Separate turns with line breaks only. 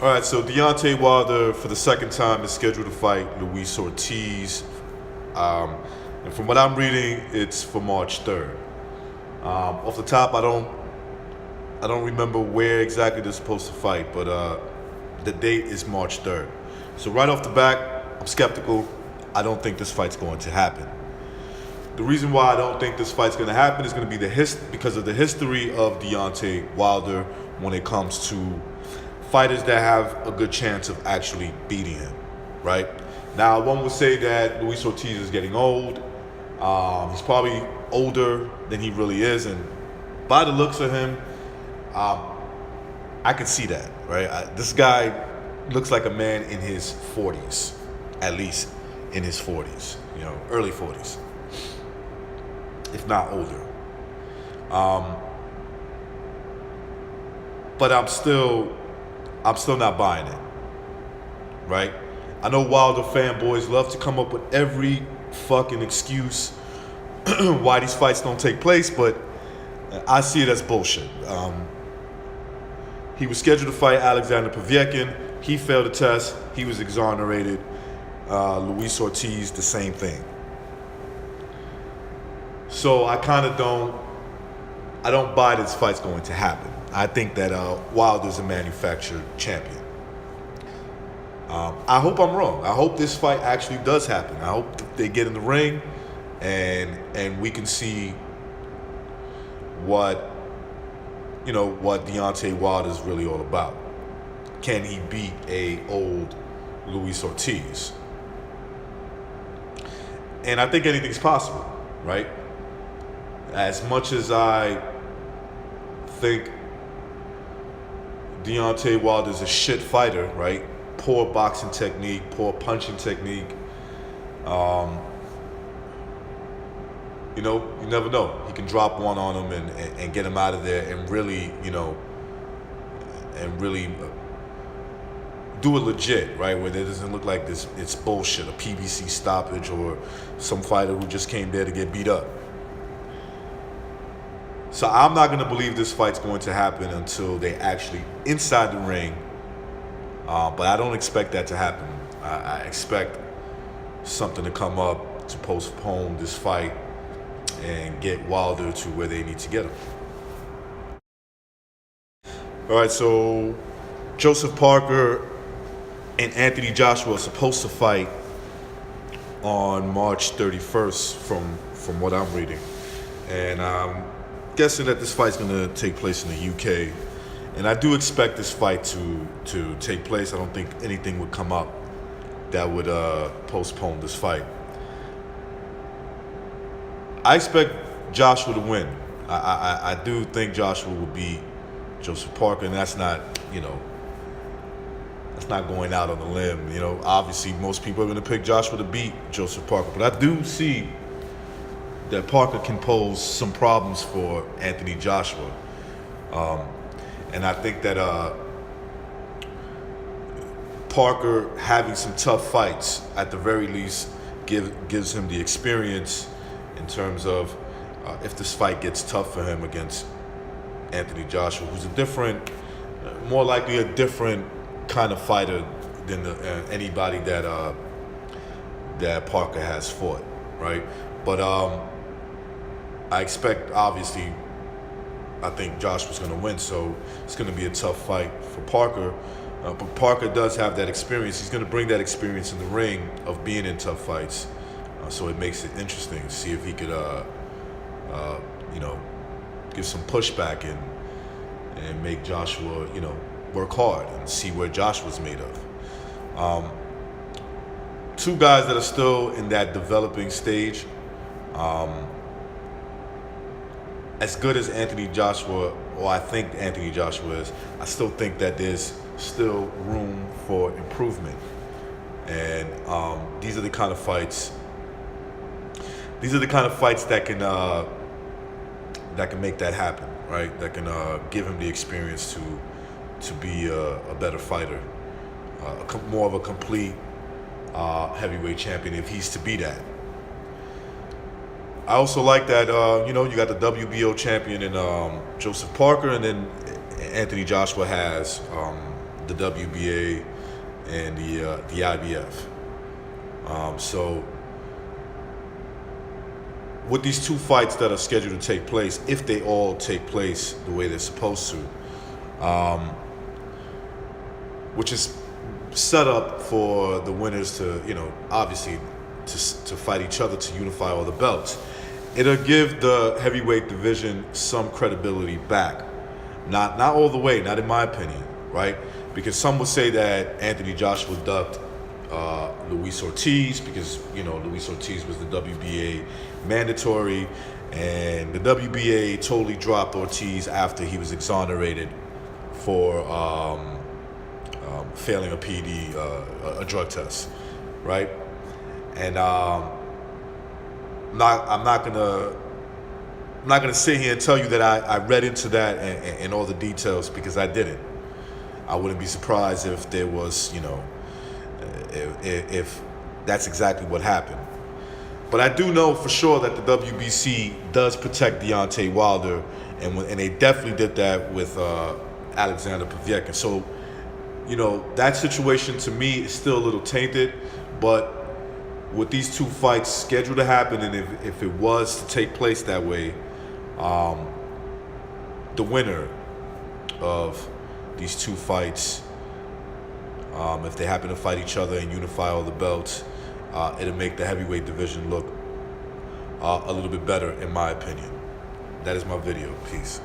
All right, so Deontay Wilder, for the second time, is scheduled to fight Luis Ortiz. Um, and from what I'm reading, it's for March 3rd. Off the top, I don't remember where exactly they're supposed to fight, but the date is March 3rd. So right off the bat, I'm skeptical. I don't think this fight's going to happen. The reason why I don't think this fight's going to happen is going to be because of the history of Deontay Wilder when it comes to fighters that have a good chance of actually beating him, right? Now, one would say that Luis Ortiz is getting old. He's probably older than he really is, and by the looks of him, I can see that, right? This guy looks like a man in his 40s, at least in his 40s, early 40s, if not older. But I'm still not buying it, right? I know Wilder fanboys love to come up with every fucking excuse why these fights don't take place, but I see it as bullshit. He was scheduled to fight Alexander Povetkin. He failed the test. He was exonerated. Luis Ortiz, the same thing. So I don't buy this fight's going to happen. I think that Wilder's a manufactured champion. I hope I'm wrong. I hope this fight actually does happen. I hope they get in the ring and we can see what Deontay Wilder is really all about. Can he beat a old Luis Ortiz? And I think anything's possible, right? As much as I think Deontay Wilder's a shit fighter, right? Poor boxing technique, poor punching technique. You never know. He can drop one on him and get him out of there and really, do it legit, right? Where it doesn't look like this, it's bullshit, a PBC stoppage or some fighter who just came there to get beat up. So I'm not going to believe this fight's going to happen until they actually inside the ring. But I don't expect that to happen. I expect something to come up to postpone this fight and get Wilder to where they need to get him. All right, so Joseph Parker and Anthony Joshua are supposed to fight on March 31st from what I'm reading. And I'm guessing that this fight's going to take place in the UK. And I do expect this fight to take place. I don't think anything would come up that would postpone this fight. I expect Joshua to win. I do think Joshua will beat Joseph Parker, and that's not going out on a limb. Obviously most people are going to pick Joshua to beat Joseph Parker, but I do see that Parker can pose some problems for Anthony Joshua. And I think that Parker having some tough fights, at the very least, gives him the experience in terms of if this fight gets tough for him against Anthony Joshua, who's more likely a different kind of fighter than anybody that Parker has fought, right? But I expect, obviously, I think Joshua's going to win, so it's going to be a tough fight for Parker. But Parker does have that experience. He's going to bring that experience in the ring of being in tough fights. So it makes it interesting to see if he could, give some pushback and make Joshua, work hard and see where Joshua's made of. Two guys that are still in that developing stage. As good as Anthony Joshua, or I think Anthony Joshua is, I still think that there's still room for improvement. And these are the kind of fights. These are the kind of fights that can make that happen, right? That can give him the experience to be a better fighter, more of a complete heavyweight champion if he's to be that. I also like that, you got the WBO champion in Joseph Parker, and then Anthony Joshua has the WBA and the IBF. So with these two fights that are scheduled to take place, if they all take place the way they're supposed to, which is set up for the winners to, obviously to fight each other to unify all the belts, it'll give the heavyweight division some credibility back. Not all the way, not in my opinion, right? Because some would say that Anthony Joshua ducked Luis Ortiz because, Luis Ortiz was the WBA mandatory, and the WBA totally dropped Ortiz after he was exonerated for failing a PD, a drug test, right? And I'm not gonna sit here and tell you that I read into that and all the details, because I didn't. I wouldn't be surprised if there was, if that's exactly what happened. But I do know for sure that the WBC does protect Deontay Wilder, and they definitely did that with Alexander Povetkin. So, that situation to me is still a little tainted, but with these two fights scheduled to happen, and if it was to take place that way, the winner of these two fights, if they happen to fight each other and unify all the belts, it'll make the heavyweight division look a little bit better, in my opinion. That is my video. Peace.